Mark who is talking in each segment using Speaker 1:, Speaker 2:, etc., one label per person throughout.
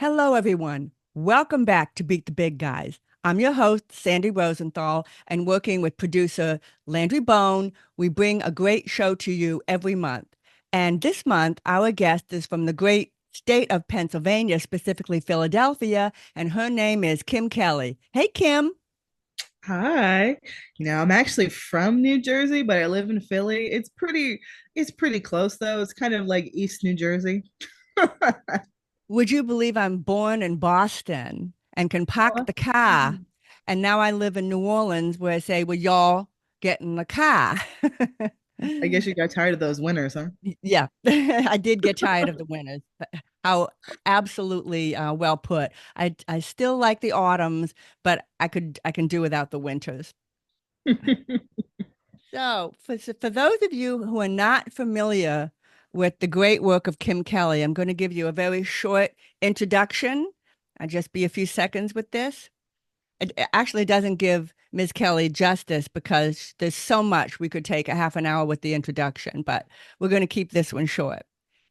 Speaker 1: Hello, everyone. Welcome back to Beat the Big Guys. I'm your host, Sandy Rosenthal, and working with producer Landry Bone, we bring a great show to you every month. And this month, our guest is from the great state of Pennsylvania, specifically Philadelphia, and her name is Kim Kelly. Hey, Kim.
Speaker 2: Hi. I'm actually from New Jersey, but I live in Philly. It's pretty close though. It's kind of like East New Jersey.
Speaker 1: Would you believe I'm born in Boston and can park
Speaker 2: Oh,
Speaker 1: the car? And now I live in New Orleans where I say, well, y'all get in the car.
Speaker 2: I guess you got tired of those winters, huh?
Speaker 1: Yeah, I did get tired of the winters. But how absolutely well put. I still like the autumns, but I can do without the winters. So for those of you who are not familiar with the great work of Kim Kelly, I'm going to give you a very short introduction. I'll just be a few seconds with this. It actually doesn't give Ms. Kelly justice because there's so much we could take a half an hour with the introduction, but we're going to keep this one short.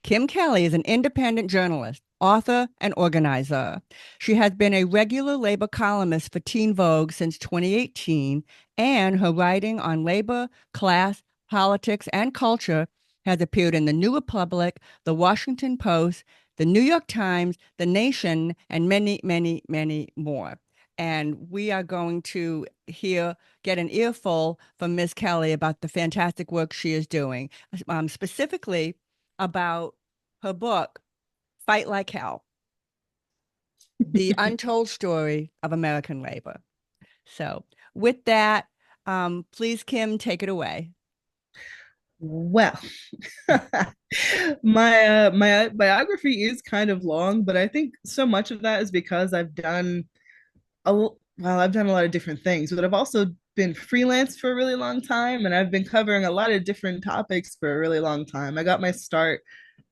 Speaker 1: Kim Kelly is an independent journalist, author, and organizer. She has been a regular labor columnist for Teen Vogue since 2018, and her writing on labor, class, politics, and culture has appeared in the New Republic, the Washington Post, the New York Times, the Nation, and many, many, many more. And we are going to get an earful from Ms. Kelly about the fantastic work she is doing, specifically about her book, Fight Like Hell, The Untold Story of American Labor. So, with that, please, Kim, take it away.
Speaker 2: Well, my biography is kind of long, but I think so much of that is because I've done a lot of different things, but I've also been freelance for a really long time, and I've been covering a lot of different topics for a really long time. I got my start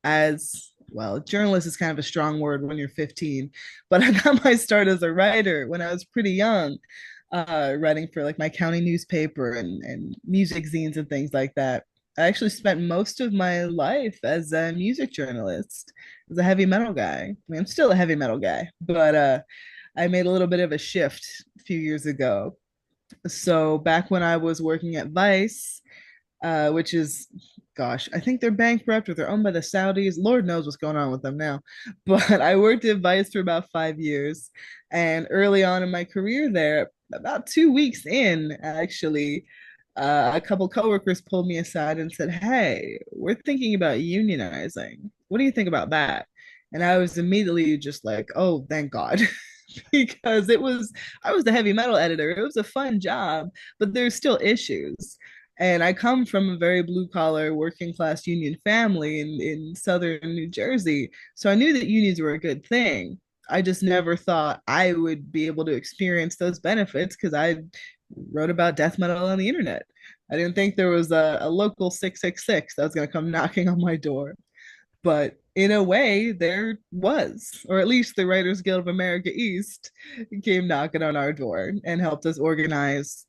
Speaker 2: as well, journalist is kind of a strong word when you're 15, but I got my start as a writer when I was pretty young, writing for like my county newspaper and music zines and things like that. I actually spent most of my life as a music journalist, as a heavy metal guy. I mean, I'm still a heavy metal guy, but I made a little bit of a shift a few years ago. So back when I was working at Vice, which is, gosh, I think they're bankrupt or they're owned by the Saudis. Lord knows what's going on with them now. But I worked at Vice for about 5 years. And early on in my career there, about 2 weeks in, actually, a couple coworkers pulled me aside and said, "Hey, we're thinking about unionizing. What do you think about that?" And I was immediately just like, "Oh, thank God." Because I was the heavy metal editor. It was a fun job, but there's still issues. And I come from a very blue collar, working class union family in southern New Jersey. So I knew that unions were a good thing. I just never thought I would be able to experience those benefits because I wrote about death metal on the internet. I didn't think there was a local 666 that was going to come knocking on my door. But in a way, there was, or at least the Writers Guild of America East came knocking on our door and helped us organize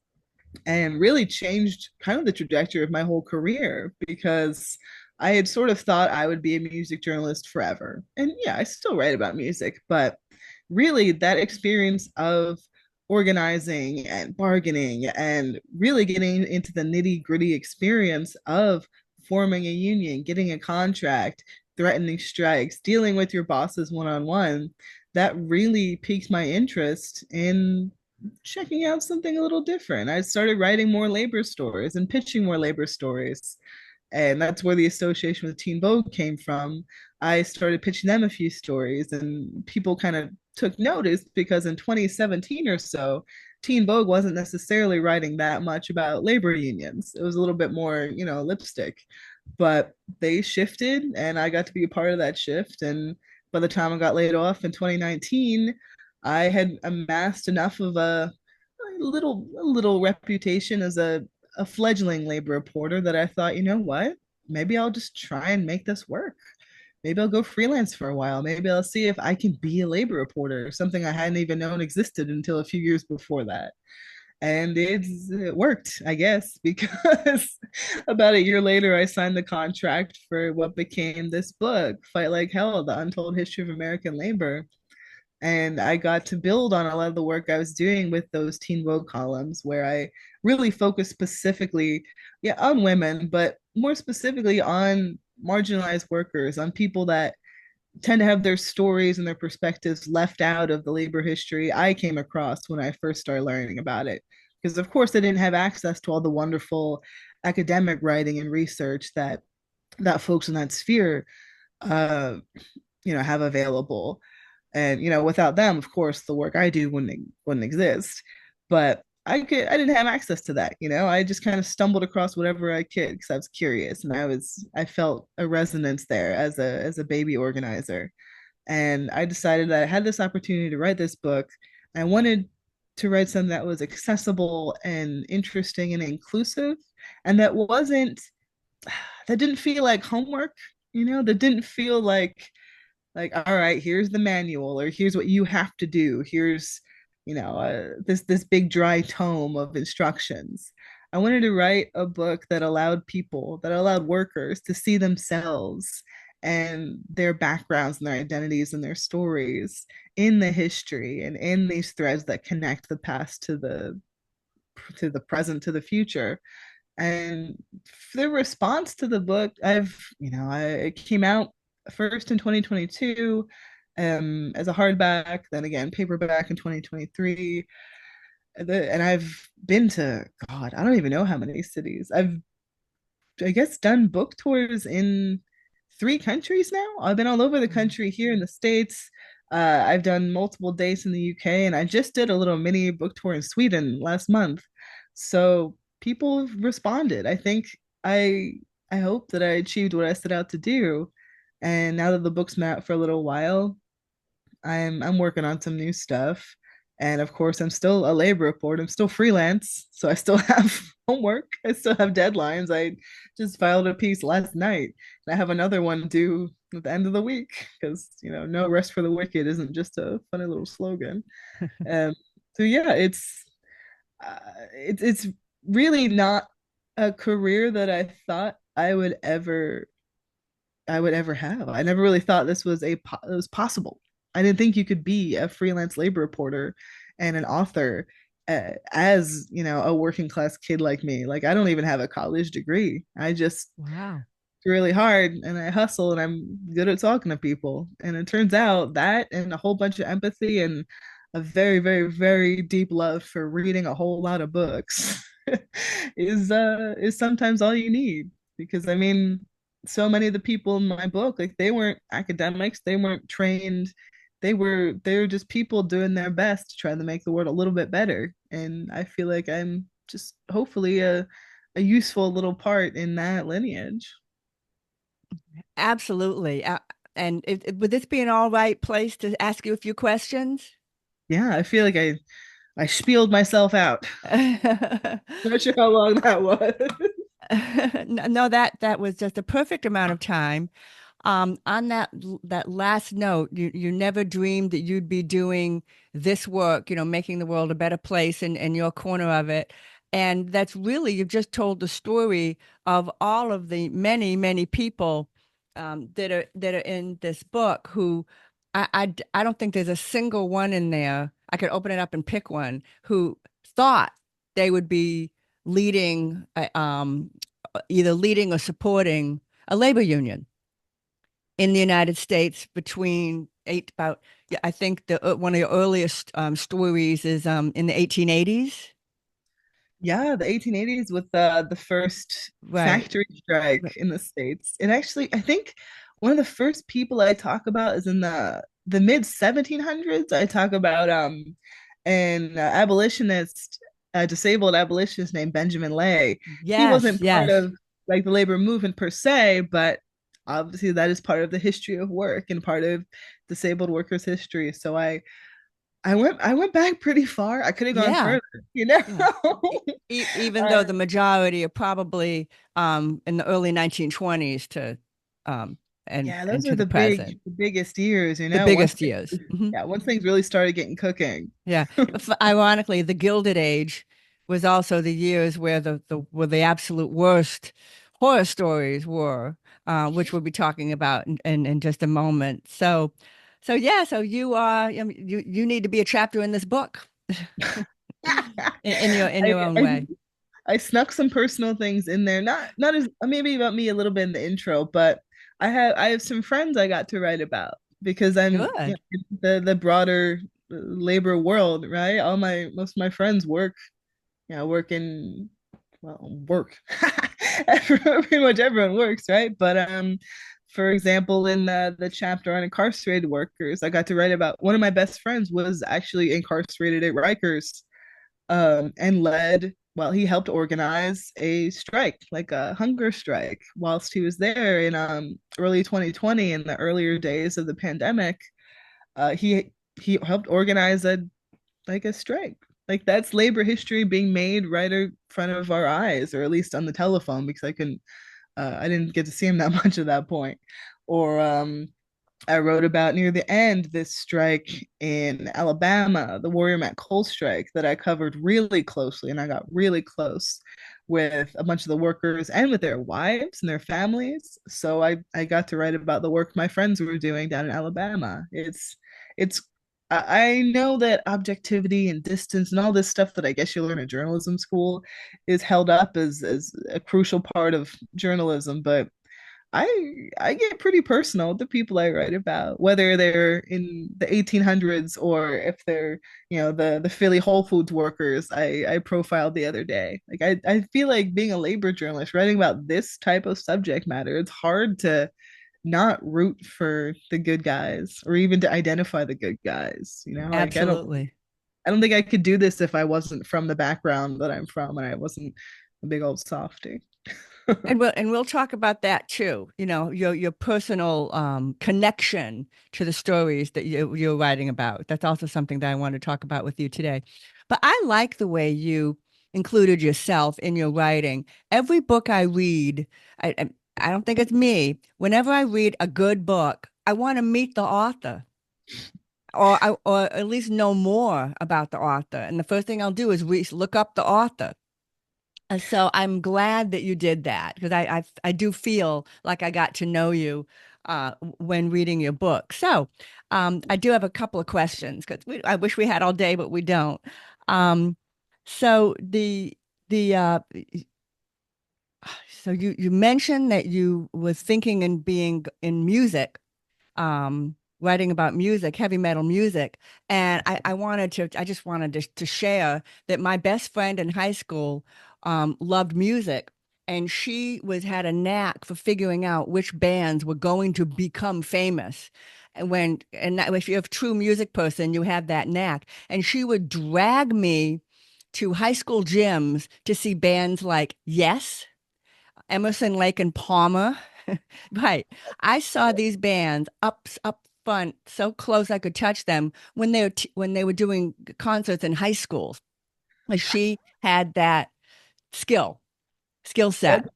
Speaker 2: and really changed kind of the trajectory of my whole career because I had sort of thought I would be a music journalist forever. And yeah, I still write about music, but really that experience of organizing and bargaining and really getting into the nitty gritty experience of forming a union, getting a contract, threatening strikes, dealing with your bosses one on one, that really piqued my interest in checking out something a little different. I started writing more labor stories and pitching more labor stories. And that's where the association with Teen Vogue came from. I started pitching them a few stories, and people kind of took notice because in 2017 or so, Teen Vogue wasn't necessarily writing that much about labor unions. It was a little bit more, lipstick. But they shifted, and I got to be a part of that shift. And by the time I got laid off in 2019, I had amassed enough of a little reputation as a fledgling labor reporter that I thought, you know what? Maybe I'll just try and make this work. Maybe I'll go freelance for a while. Maybe I'll see if I can be a labor reporter, something I hadn't even known existed until a few years before that. And it worked, I guess, because about a year later, I signed the contract for what became this book, Fight Like Hell, The Untold History of American Labor. And I got to build on a lot of the work I was doing with those Teen Vogue columns, where I really focused specifically, yeah, on women, but more specifically on marginalized workers, on people that tend to have their stories and their perspectives left out of the labor history I came across when I first started learning about it. Because, of course, I didn't have access to all the wonderful academic writing and research that folks in that sphere, uh, have available. And without them, of course, the work I do wouldn't exist. But I didn't have access to that. I just kind of stumbled across whatever I could because I was curious, and I felt a resonance there as a baby organizer. And I decided that I had this opportunity to write this book. I wanted to write something that was accessible and interesting and inclusive, and that didn't feel like homework, that didn't feel like, all right, here's the manual, or here's what you have to do, here's this big dry tome of instructions. I wanted to write a book that allowed workers to see themselves and their backgrounds and their identities and their stories in the history and in these threads that connect the past to the present to the future. And the response to the book, it came out first in 2022, as a hardback, then again paperback in 2023. And I've been to, God, I don't even know how many cities. I guess, done book tours in 3 countries now. I've been all over the country here in the States. I've done multiple dates in the UK, and I just did a little mini book tour in Sweden last month. So people have responded. I I hope that I achieved what I set out to do. And now that the book's been out for a little while, I'm working on some new stuff. And of course, I'm still a labor report. I'm still freelance, so I still have homework. I still have deadlines. I just filed a piece last night, and I have another one due at the end of the week because no rest for the wicked isn't just a funny little slogan. Um, so yeah, uh, it's really not a career that I thought I would ever have. I never really thought it was possible. I didn't think you could be a freelance labor reporter and an author, as a working class kid like me. Like, I don't even have a college degree. I just
Speaker 1: Wow.
Speaker 2: really hard and I hustle and I'm good at talking to people. And it turns out that, and a whole bunch of empathy and a very, very, very deep love for reading a whole lot of books is sometimes all you need. Because I mean, so many of the people in my book, like, they weren't academics, they weren't trained, they were just people doing their best to try to make the world a little bit better. And I feel like I'm just hopefully a useful little part in that lineage.
Speaker 1: Absolutely. And would this be an all right place to ask you a few questions?
Speaker 2: Yeah, I feel like I spieled myself out. Not sure how long that was.
Speaker 1: No, that was just a perfect amount of time. On that last note, you never dreamed that you'd be doing this work, making the world a better place in your corner of it. And that's really, you've just told the story of all of the many, many people that are in this book who I don't think there's a single one in there. I could open it up and pick one who thought they would be leading, either leading or supporting a labor union in the United States between about, yeah, I think one of the earliest stories is in the 1880s.
Speaker 2: Yeah, the 1880s with the first
Speaker 1: Right.
Speaker 2: factory strike in the States. And actually, I think one of the first people I talk about is in the mid 1700s. I talk about an abolitionist, a disabled abolitionist named Benjamin Lay. He
Speaker 1: Yes,
Speaker 2: wasn't part
Speaker 1: yes.
Speaker 2: of like the labor movement per se, but obviously that is part of the history of work and part of disabled workers' history. So I went back pretty far. I could have gone
Speaker 1: Yeah,
Speaker 2: further, you know.
Speaker 1: yeah. Even
Speaker 2: uh,
Speaker 1: though the majority are probably in the early 1920s to um,
Speaker 2: yeah,
Speaker 1: and
Speaker 2: those are
Speaker 1: to the present,
Speaker 2: the biggest years,
Speaker 1: the biggest years. Mhm.
Speaker 2: once things really started getting cooking.
Speaker 1: Yeah. Ironically, the Gilded Age was also the years where the absolute worst horror stories were, which we'll be talking about in just a moment. So, So yeah, so you are you need to be a chapter in this book in
Speaker 2: I,
Speaker 1: your own
Speaker 2: I
Speaker 1: way.
Speaker 2: I snuck some personal things in there. Not as maybe about me a little bit in the intro, but I have some friends I got to write about because I'm
Speaker 1: Good.
Speaker 2: in the broader labor world, right? All my most of my friends work, work in work. Pretty much everyone works, right? But for example, in the chapter on incarcerated workers, I got to write about one of my best friends was actually incarcerated at Rikers, and he helped organize a strike, like a hunger strike, whilst he was there in early 2020 in the earlier days of the pandemic. He helped organize a strike. Like that's labor history being made right in front of our eyes, or at least on the telephone, because I didn't get to see him that much at that point. Or I wrote about near the end this strike in Alabama, the Warrior Matt Cole strike that I covered really closely, and I got really close with a bunch of the workers and with their wives and their families. So I got to write about the work my friends were doing down in Alabama. It's I know that objectivity and distance and all this stuff that I guess you learn at journalism school is held up as a crucial part of journalism, but I get pretty personal with the people I write about, whether they're in the 1800s or if they're, the Philly Whole Foods workers I profiled the other day. Like I feel like being a labor journalist, writing about this type of subject matter, it's hard to not root for the good guys or even to identify the good guys. Like
Speaker 1: Absolutely.
Speaker 2: I don't think I could do this if I wasn't from the background that I'm from and I wasn't a big old softie.
Speaker 1: And we'll talk about that too. Your personal connection to the stories that you're writing about. That's also something that I want to talk about with you today. But I like the way you included yourself in your writing. Every book I read, I don't think it's me. Whenever I read a good book, I want to meet the author. Or at least know more about the author. And the first thing I'll do is look up the author. So I'm glad that you did that because I do feel like I got to know you when reading your book. So I do have a couple of questions because I wish we had all day, but we don't. Um, so the so you mentioned that you were thinking and being in music, writing about music, heavy metal music. And I just wanted to share that my best friend in high school loved music. And she had a knack for figuring out which bands were going to become famous. If you're a true music person, you have that knack. And she would drag me to high school gyms to see bands like Yes, Emerson, Lake and Palmer. Right. I saw these bands up front so close I could touch them when they were doing concerts in high schools. Like she had that skill
Speaker 2: That
Speaker 1: set.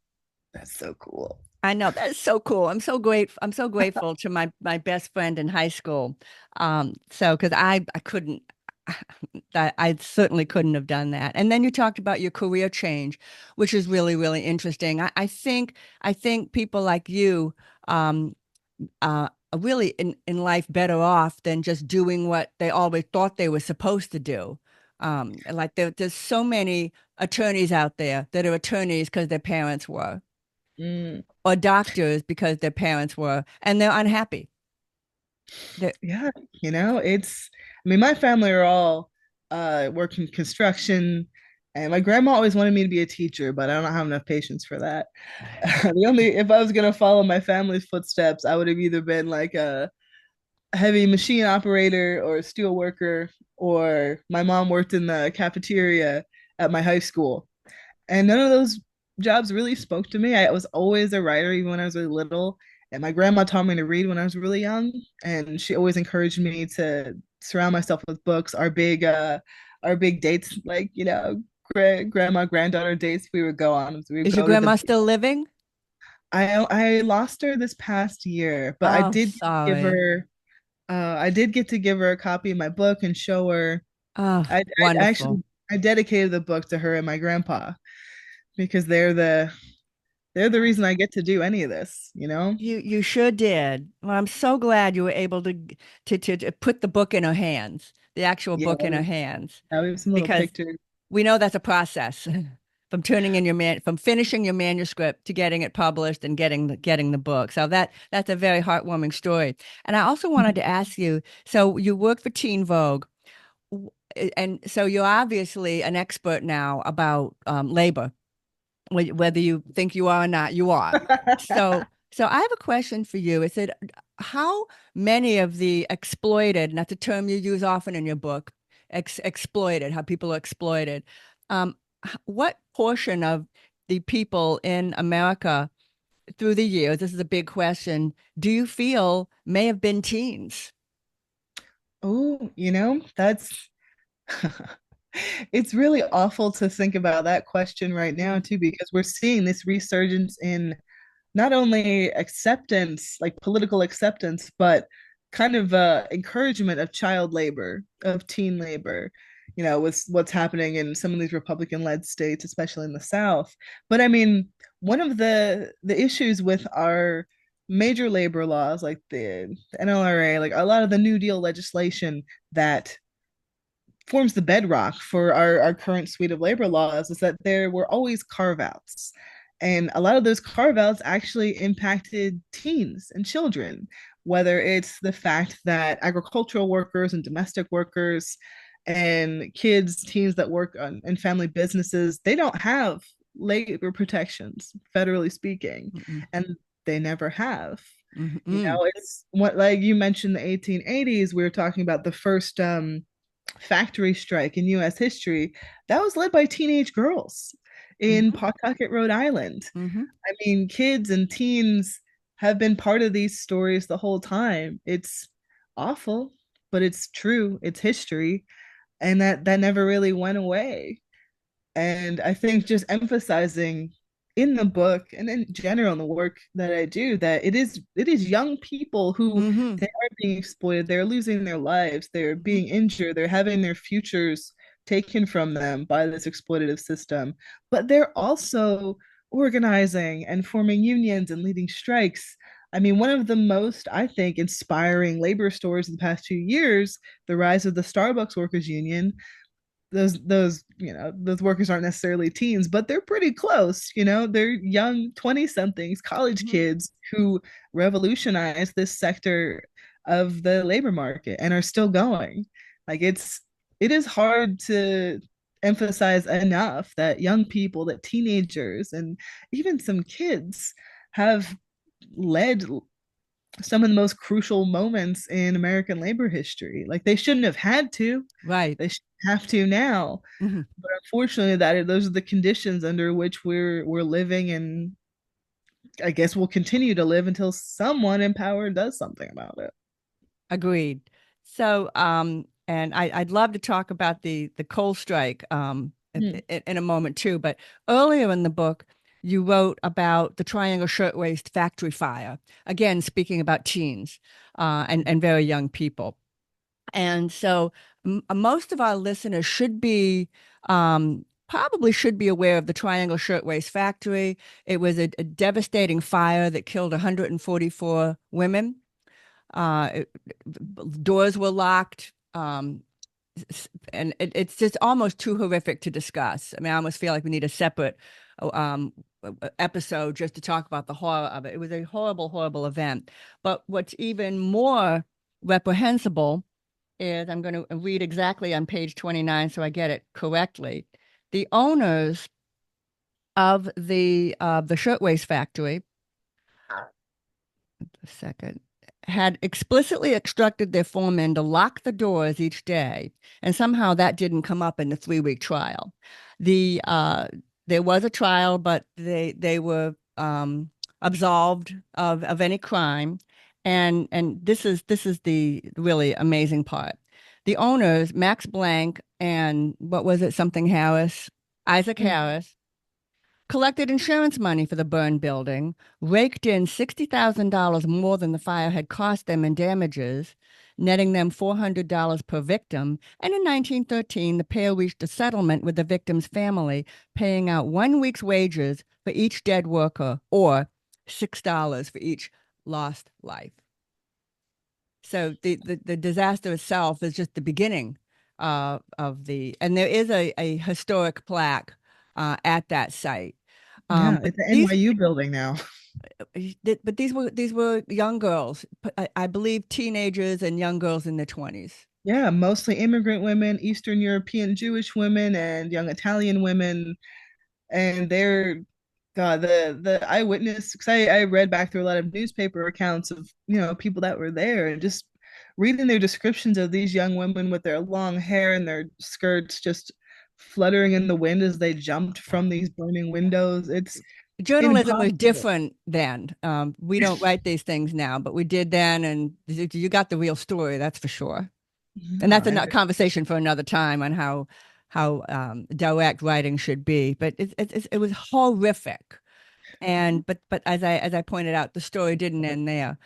Speaker 2: that's so cool.
Speaker 1: I know that's so cool. I'm so grateful to my best friend in high school. So because I couldn't I certainly couldn't have done that. And then you talked about your career change, which is really, really interesting. I think people like you um are really in life better off than just doing what they always thought they were supposed to do. Like there's so many attorneys out there that are attorneys because their parents were,
Speaker 2: Mm,
Speaker 1: or doctors because their parents were, and they're unhappy. They're,
Speaker 2: yeah, I mean, my family are all working construction, and my grandma always wanted me to be a teacher, but I don't have enough patience for that. If I was gonna follow my family's footsteps, I would have either been like a heavy machine operator or a steel worker, or my mom worked in the cafeteria at my high school. And none of those jobs really spoke to me. I was always a writer, even when I was really little. And my grandma taught me to read when I was really young, and she always encouraged me to surround myself with books. Our big dates, like grandma granddaughter dates, we would go on. We would
Speaker 1: is your
Speaker 2: go to the.
Speaker 1: grandma still living?
Speaker 2: I lost her this past year, but
Speaker 1: Oh, sorry.
Speaker 2: I did get to give her a copy of my book and show her.
Speaker 1: Oh,
Speaker 2: I
Speaker 1: wonderful.
Speaker 2: actually I dedicated the book to her and my grandpa because they're They're the reason I get to do any of this, you know?
Speaker 1: You sure did. Well, I'm so glad you were able to put the book in her hands, the actual
Speaker 2: Yeah,
Speaker 1: book in her hands,
Speaker 2: we have some little
Speaker 1: because
Speaker 2: pictures.
Speaker 1: we know that's a process from turning in from finishing your manuscript to getting it published and getting the book. So that's a very heartwarming story. And I also wanted to ask you, so you work for Teen Vogue, and so you're obviously an expert now about labor, whether you think you are or not, you are. So I have a question for you. Is it how many of the exploited, and that's a term you use often in your book, exploited, how people are exploited. What portion of the people in America through the years, this is a big question, do you feel may have been teens?
Speaker 2: Oh, that's it's really awful to think about that question right now
Speaker 1: Mm,
Speaker 2: too, because we're seeing this resurgence in not only acceptance, like political acceptance, but kind of encouragement of child labor, of teen labor, with what's happening in some of these Republican-led states, especially in the South. But I mean, one of the issues with our major labor laws, like the NLRA, like a lot of the New Deal legislation that forms the bedrock for our current suite of labor laws is that there were always carve outs. And a lot of those carve outs actually impacted teens and children, whether it's the fact that agricultural workers and domestic workers and kids, teens that work in family businesses, they don't have labor protections, federally speaking,
Speaker 1: mm,
Speaker 2: and they never have.
Speaker 1: mm, mm,
Speaker 2: It's what, like you mentioned, the 1880s, we were talking about the first factory strike in US history, that was led by teenage girls in
Speaker 1: mm,
Speaker 2: Pawtucket, Rhode Island.
Speaker 1: mm,
Speaker 2: I mean, kids and teens have been part of these stories the whole time. It's awful, but it's true. It's history, and that never really went away. And I think just emphasizing in the book and in general in the work that I do that it is young people who
Speaker 1: mm,
Speaker 2: they are being exploited, they're losing their lives, they're
Speaker 1: mm.
Speaker 2: being injured, they're having their futures taken from them by this exploitative system. But they're also organizing and forming unions and leading strikes. I mean, one of the most, I think, inspiring labor stories in the past 2 years, the rise of the Starbucks Workers Union, those workers aren't necessarily teens, but they're pretty close. They're young 20 somethings, college
Speaker 1: Mhm.
Speaker 2: kids who revolutionized this sector of the labor market and are still going. Like, it is hard to emphasize enough that young people, that teenagers and even some kids have led some of the most crucial moments in American labor history. Like, they shouldn't have had to,
Speaker 1: Right.
Speaker 2: they should have to now.
Speaker 1: Mhm.
Speaker 2: But unfortunately, those are the conditions under which we're living, and I guess we'll continue to live until someone in power does something about it.
Speaker 1: Agreed. So, and I'd love to talk about the coal strike
Speaker 2: Hmm.
Speaker 1: in a moment too. But earlier in the book, you wrote about the Triangle Shirtwaist factory fire. Again, speaking about teens and very young people. And so, most of our listeners should be probably should be aware of the Triangle Shirtwaist Factory. It was a devastating fire that killed 144 women. Doors were locked. And it's just almost too horrific to discuss. I mean, I almost feel like we need a separate episode just to talk about the horror of it. It was a horrible, horrible event. But what's even more reprehensible is I'm going to read exactly on page 29 so I get it correctly. The owners of the shirtwaist factory, a second, had explicitly instructed their foremen to lock the doors each day, and somehow that didn't come up in the 3 week trial. The There was a trial, but they were absolved of any crime, and this is the really amazing part. The owners, Max Blank and what was it, something Harris, Isaac
Speaker 2: Hmm.
Speaker 1: Harris, collected insurance money for the burned building, raked in $60,000 more than the fire had cost them in damages, netting them $400 per victim. And in 1913, the pair reached a settlement with the victim's family, paying out 1 week's wages for each dead worker or $6 for each lost life. So the disaster itself is just the beginning of and there is a historic plaque at that site.
Speaker 2: Yeah,
Speaker 1: But
Speaker 2: it's the
Speaker 1: these
Speaker 2: NYU building now.
Speaker 1: but these were young girls, I believe teenagers and young girls in their 20s.
Speaker 2: Yeah, mostly immigrant women, Eastern European Jewish women, and young Italian women. And they're, God, the eyewitness, because I read back through a lot of newspaper accounts of, people that were there, and just reading their descriptions of these young women with their long hair and their skirts just fluttering in the wind as they jumped from these burning windows. It's
Speaker 1: Journalism was
Speaker 2: impossible.
Speaker 1: different then. We don't write these things now, but we did then, and you got the real story, that's for sure. And
Speaker 2: Yeah,
Speaker 1: that's a conversation for another time on how direct writing should be. But it was horrific. But as I pointed out, the story didn't end there.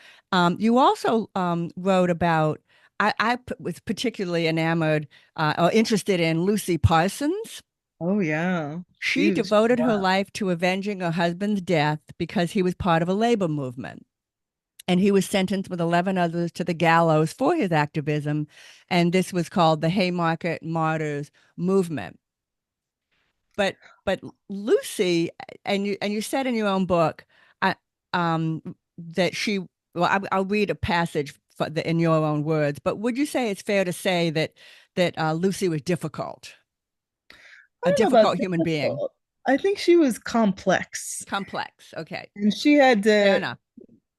Speaker 1: You also wrote about was particularly enamored or interested in Lucy Parsons.
Speaker 2: oh yeah,
Speaker 1: She
Speaker 2: she was
Speaker 1: devoted her
Speaker 2: wild.
Speaker 1: life to avenging her husband's death because he was part of a labor movement. And he was sentenced with 11 others to the gallows for his activism. And this was called the Haymarket Martyrs Movement. But but Lucy, and you said in your own book, uh, that she. Well, I'll read a passage in your own words. But would you say it's fair to say that Lucy was difficult,
Speaker 2: I
Speaker 1: a
Speaker 2: don't know about
Speaker 1: difficult human being,
Speaker 2: difficult. I think she was complex.
Speaker 1: complex? Okay,
Speaker 2: And she had
Speaker 1: fair
Speaker 2: to,
Speaker 1: enough.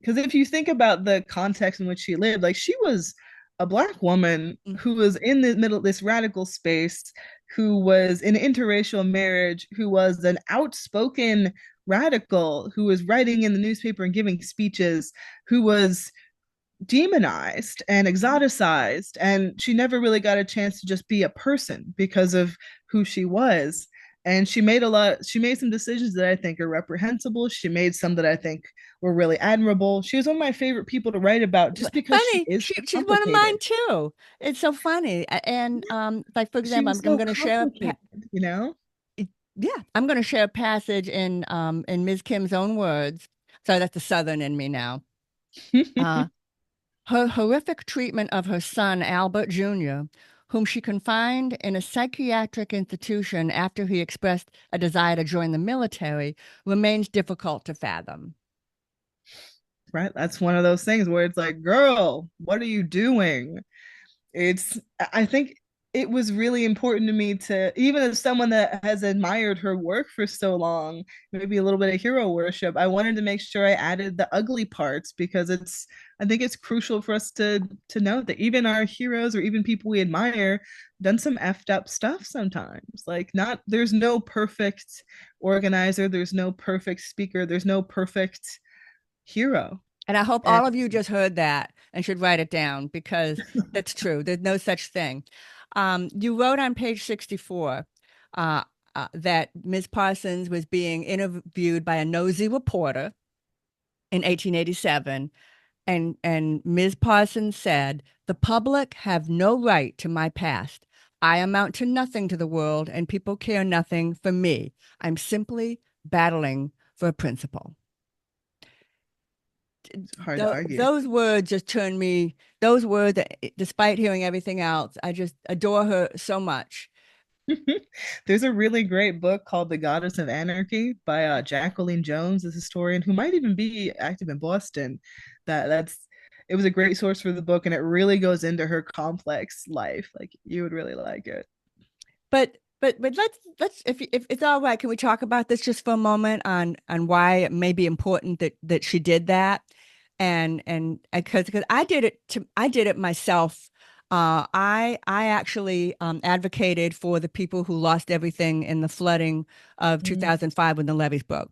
Speaker 2: because if you think about the context in which she lived, like she was a black woman
Speaker 1: Mm.
Speaker 2: who was in the middle, this radical space, who was in an interracial marriage, who was an outspoken radical, who was writing in the newspaper and giving speeches, who was demonized and exoticized, and she never really got a chance to just be a person because of who she was. And she made some decisions that I think are reprehensible. She made some that I think were really admirable. She was one of my favorite people to write about just because she
Speaker 1: Funny,
Speaker 2: is
Speaker 1: she's one of
Speaker 2: complicated.
Speaker 1: mine too. It's so funny. And like for
Speaker 2: She
Speaker 1: example,
Speaker 2: was
Speaker 1: I'm
Speaker 2: so
Speaker 1: going to share
Speaker 2: complicated.
Speaker 1: yeah, I'm going to share a passage in Ms. Kim's own words. Sorry, that's the Southern in me now. Uh, Her horrific treatment of her son, Albert Jr., whom she confined in a psychiatric institution after he expressed a desire to join the military, remains difficult to fathom.
Speaker 2: Right, that's one of those things where it's like, girl, what are you doing? It's I think it was really important to me to, even as someone that has admired her work for so long, maybe a little bit of hero worship, I wanted to make sure I added the ugly parts, because I think it's crucial for us to know that even our heroes, or even people we admire, done some effed up stuff sometimes. Like, not there's no perfect organizer, there's no perfect speaker, there's no perfect hero.
Speaker 1: And I hope
Speaker 2: And
Speaker 1: all of you just heard that and should write it down because that's true. There's no such thing. You wrote on page 64 uh, that Ms. Parsons was being interviewed by a nosy reporter in 1887. And Ms. Parsons said, "The public have no right to my past. I amount to nothing to the world, and people care nothing for me. I'm simply battling for a principle."
Speaker 2: it's hard to argue.
Speaker 1: Those words just turned me, those words, despite hearing everything else, I just adore her so much.
Speaker 2: There's a really great book called The Goddess of Anarchy by Jacqueline Jones, a historian who might even be active in Boston. That's it was a great source for the book, and it really goes into her complex life. Like, you would really like it.
Speaker 1: But let's if it's all right, can we talk about this just for a moment on why it may be important that she did that, and because I did it myself. I actually advocated for the people who lost everything in the flooding of
Speaker 2: Mm.
Speaker 1: 2005 when the levees broke,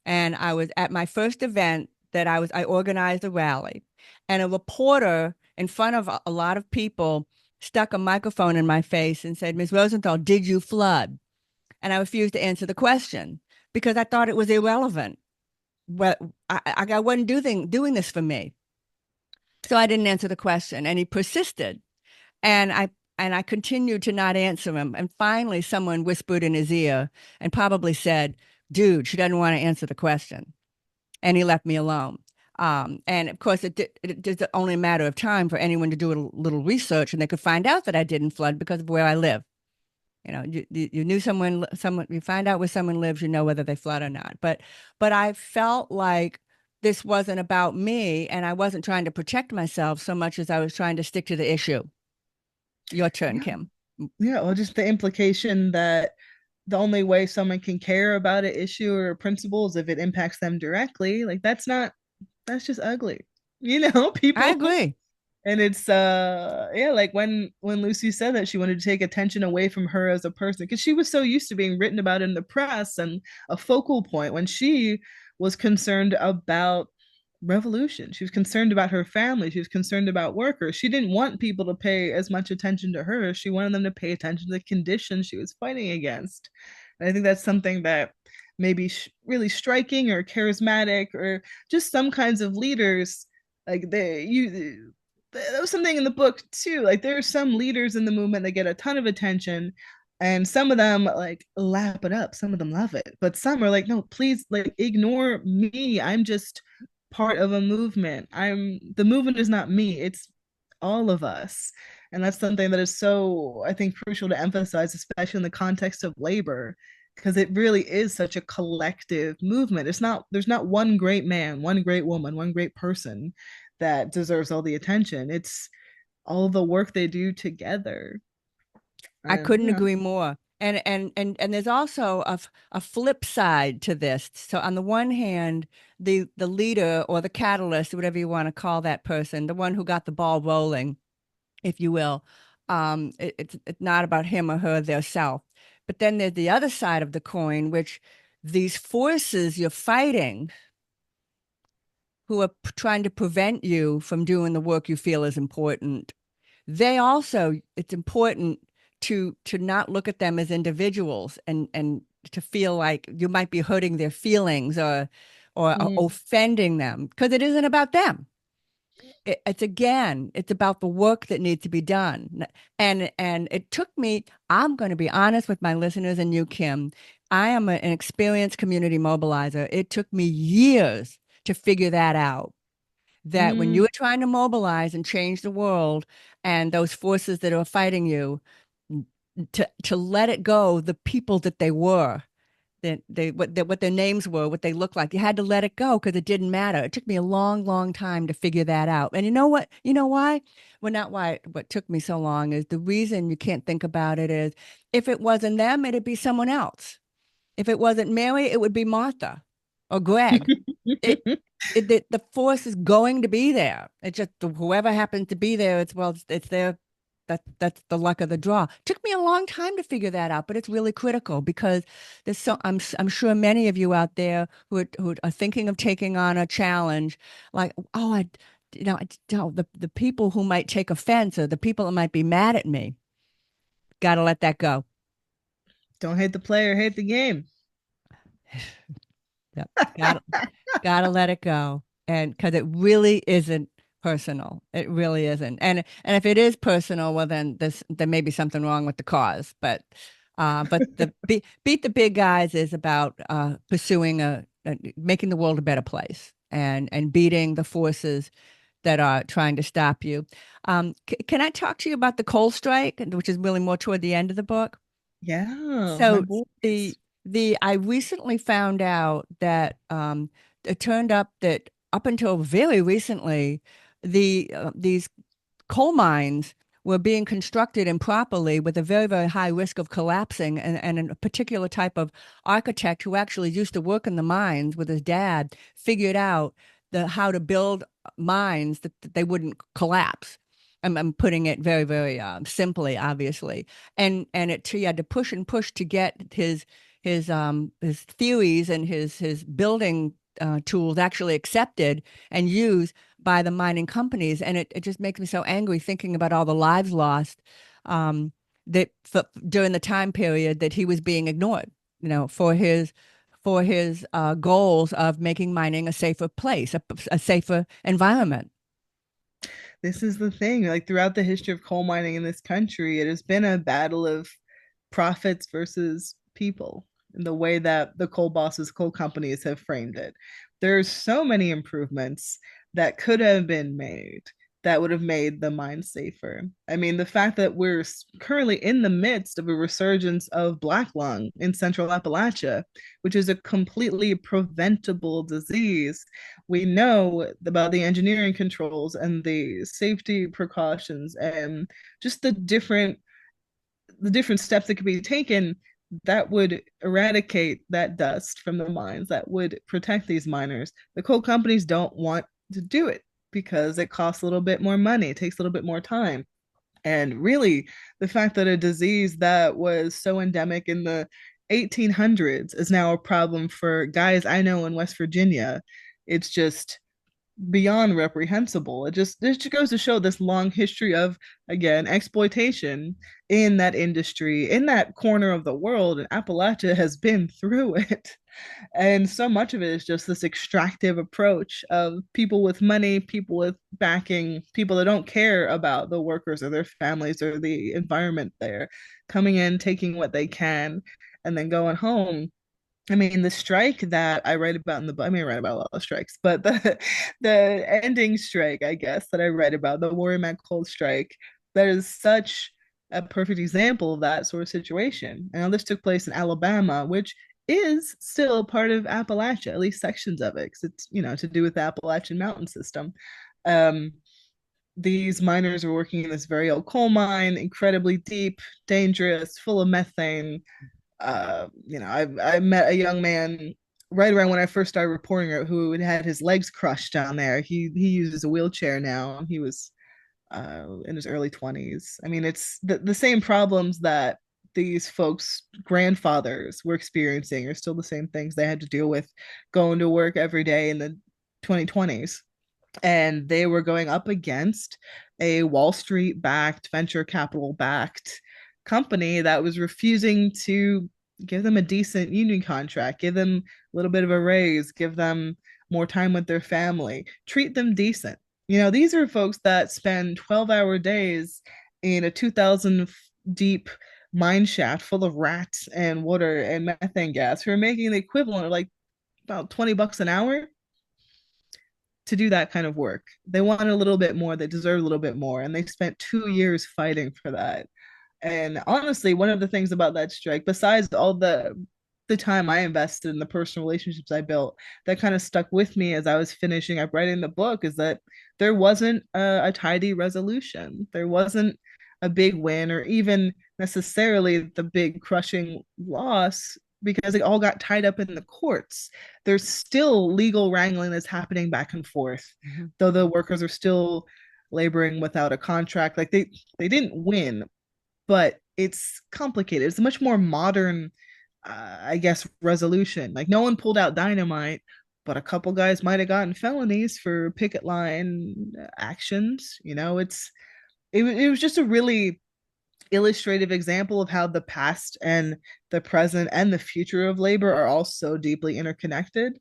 Speaker 1: and I was at my first event that I organized a rally, and a reporter in front of a lot of people stuck a microphone in my face and said, "Ms. Rosenthal, did you flood?" And I refused to answer the question because I thought it was irrelevant. Well, I wasn't doing this for me. So I didn't answer the question, and he persisted. And I continued to not answer him. And finally, someone whispered in his ear and probably said, "Dude, she doesn't want to answer the question." And he left me alone. And of course, it is only a matter of time for anyone to do a little research, and they could find out that I didn't flood because of where I live. You knew someone, you find out where someone lives, you know whether they flood or not. But I felt like this wasn't about me, and I wasn't trying to protect myself so much as I was trying to stick to the issue. Your turn,
Speaker 2: Yeah.
Speaker 1: Kim.
Speaker 2: Yeah. Well, just the implication that the only way someone can care about an issue or a principle is if it impacts them directly. Like that's just ugly.
Speaker 1: I
Speaker 2: People.
Speaker 1: agree.
Speaker 2: And it's yeah, like when Lucy said that she wanted to take attention away from her as a person because she was so used to being written about in the press and a focal point when she was concerned about revolution. She was concerned about her family. She was concerned about workers. She didn't want people to pay as much attention to her. She wanted them to pay attention to the conditions she was fighting against. And I think that's something that maybe really striking or charismatic or just some kinds of leaders like there was something in the book too. Like there are some leaders in the movement that get a ton of attention, and some of them like lap it up. Some of them love it, but some are like, no, please, like ignore me. I'm just part of a movement. The movement is not me. It's all of us. And that's something that is so, I think, crucial to emphasize, especially in the context of labor, because it really is such a collective movement. There's not one great man, one great woman, one great person that deserves all the attention. It's all the work they do together.
Speaker 1: I
Speaker 2: And
Speaker 1: couldn't agree more. And there's also a flip side to this. So on the one hand, the leader or the catalyst, whatever you want to call that person, the one who got the ball rolling, if you will, it's not about him or her, their self. But then there's the other side of the coin, which these forces you're fighting who are trying to prevent you from doing the work you feel is important, they also, it's important to not look at them as individuals and to feel like you might be hurting their feelings or
Speaker 2: mm,
Speaker 1: offending them because it isn't about them. It's about the work that needs to be done. And it took me, I'm going to be honest with my listeners and you, Kim. I am an experienced community mobilizer. It took me years to figure that out, that when you
Speaker 2: mm,
Speaker 1: are trying to mobilize and change the world and those forces that are fighting you, to let it go, the people that they were, what their names were, what they looked like, you had to let it go because it didn't matter. It took me a long, long time to figure that out. And you know what? You know why? Well, not why. What took me so long is the reason you can't think about it is if it wasn't them, it'd be someone else. If it wasn't Mary, it would be Martha or Greg. It, the force is going to be there. It's just whoever happens to be there. It's their that's the luck of the draw. Took me a long time to figure that out, but it's really critical because I'm sure many of you out there who are thinking of taking on a challenge, like the people who might take offense or the people that might be mad at me, got to let that go.
Speaker 2: don't hate the player, hate the game.
Speaker 1: Yep. Got Gotta let it go. And because it really isn't personal. It really isn't. And if it is personal, well then there may be something wrong with the cause. But beat the big guys is about pursuing making the world a better place and beating the forces that are trying to stop you. Can I talk to you about the coal strike, which is really more toward the end of the book?
Speaker 2: Yeah, my
Speaker 1: So the
Speaker 2: boys.
Speaker 1: I recently found out that it turned up that up until very recently, these coal mines were being constructed improperly with a very, very high risk of collapsing. And a particular type of architect who actually used to work in the mines with his dad figured out how to build mines that they wouldn't collapse. I'm putting it very, very simply, obviously. He had to push and push to get his theories and his building tools actually accepted and used by the mining companies. And it just makes me so angry thinking about all the lives lost um, during the time period that he was being ignored, for his for his goals of making mining a safer place, a safer environment.
Speaker 2: This is the thing. Like throughout the history of coal mining in this country, it has been a battle of profits versus people in the way that the coal bosses, coal companies have framed it. There's so many improvements that could have been made that would have made the mine safer. I mean, the fact that we're currently in the midst of a resurgence of black lung in central Appalachia, which is a completely preventable disease. We know about the engineering controls and the safety precautions and just the different steps that could be taken that would eradicate that dust from the mines, that would protect these miners. The coal companies don't want to do it because it costs a little bit more money, it takes a little bit more time. And really, the fact that a disease that was so endemic in the 1800s is now a problem for guys I know in West Virginia, it's just beyond reprehensible. It just goes to show this long history of, again, exploitation in that industry, in that corner of the world, and Appalachia has been through it. And so much of it is just this extractive approach of people with money, people with backing, people that don't care about the workers or their families or the environment there, coming in, taking what they can, and then going home. I mean, the strike that I write about in the book, I mean, I write about a lot of strikes, but the ending strike, I guess, that I read about, the Warrior Met Coal strike, that is such a perfect example of that sort of situation. And this took place in Alabama, which is still part of Appalachia, at least sections of it, because it's, to do with the Appalachian mountain system. Um, these miners were working in this very old coal mine, incredibly deep, dangerous, full of methane. I met a young man right around when I first started reporting it who had his legs crushed down there. He uses a wheelchair now. He was in his early 20s. I mean, it's the same problems that these folks' grandfathers were experiencing are still the same things they had to deal with going to work every day in the 2020s. And they were going up against a Wall Street backed, venture capital backed company that was refusing to give them a decent union contract, give them a little bit of a raise, give them more time with their family, treat them decent. These are folks that spend 12-hour days in a 2,000 deep mine shaft full of rats and water and methane gas who are making the equivalent of like about $20 an hour to do that kind of work. They wanted a little bit more, they deserve a little bit more, and they spent 2 years fighting for that. And honestly, one of the things about that strike, besides all the time I invested in the personal relationships I built, that kind of stuck with me as I was finishing up writing the book, is that there wasn't a tidy resolution. There wasn't a big win or even necessarily the big crushing loss because it all got tied up in the courts. There's still legal wrangling that's happening back and forth,
Speaker 1: Mm-hmm.
Speaker 2: though the workers are still laboring without a contract. Like they didn't win, but it's complicated. It's a much more modern, I guess, resolution. Like no one pulled out dynamite, but a couple guys might have gotten felonies for picket line actions. It was just a really illustrative example of how the past and the present and the future of labor are all so deeply interconnected.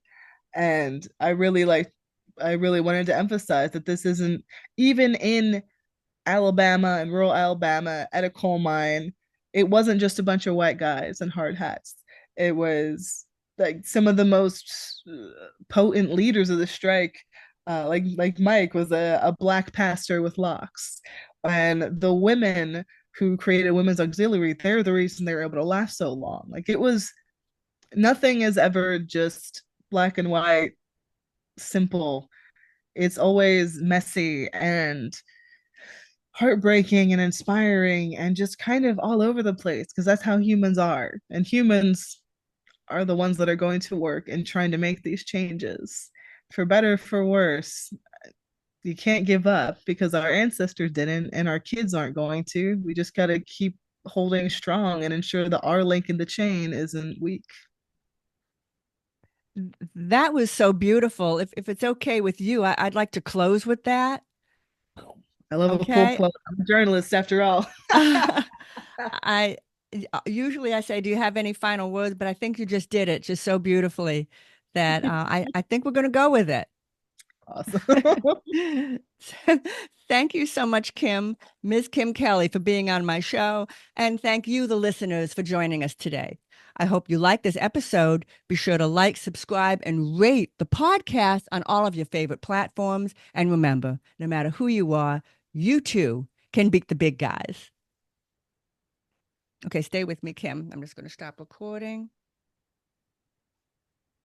Speaker 2: And I really wanted to emphasize that this isn't even in Alabama and rural Alabama at a coal mine. It wasn't just a bunch of white guys in hard hats. It was like some of the most potent leaders of the strike. Like Mike was a black pastor with locks, and the women who created women's auxiliary, they're the reason they were able to last so long. Like it was nothing is ever just black and white, simple. It's always messy and heartbreaking and inspiring and just kind of all over the place because that's how humans are. And humans are the ones that are going to work and trying to make these changes for better, for worse. You can't give up because our ancestors didn't and our kids aren't going to. We just got to keep holding strong and ensure that our link in the chain isn't weak.
Speaker 1: That was so beautiful. If it's okay with you, I'd like to close with that.
Speaker 2: I love a full
Speaker 1: Okay.
Speaker 2: quote. I'm a journalist after all.
Speaker 1: I Usually I say, do you have any final words? But I think you just did it just so beautifully that I think we're going to go with it.
Speaker 2: Awesome.
Speaker 1: Thank you so much, Kim, Ms. Kim Kelly, for being on my show. And thank you, the listeners, for joining us today. I hope you like this episode. Be sure to like, subscribe, and rate the podcast on all of your favorite platforms. And remember, no matter who you are, you too can beat the big guys. Okay, stay with me, Kim. I'm just going to stop recording.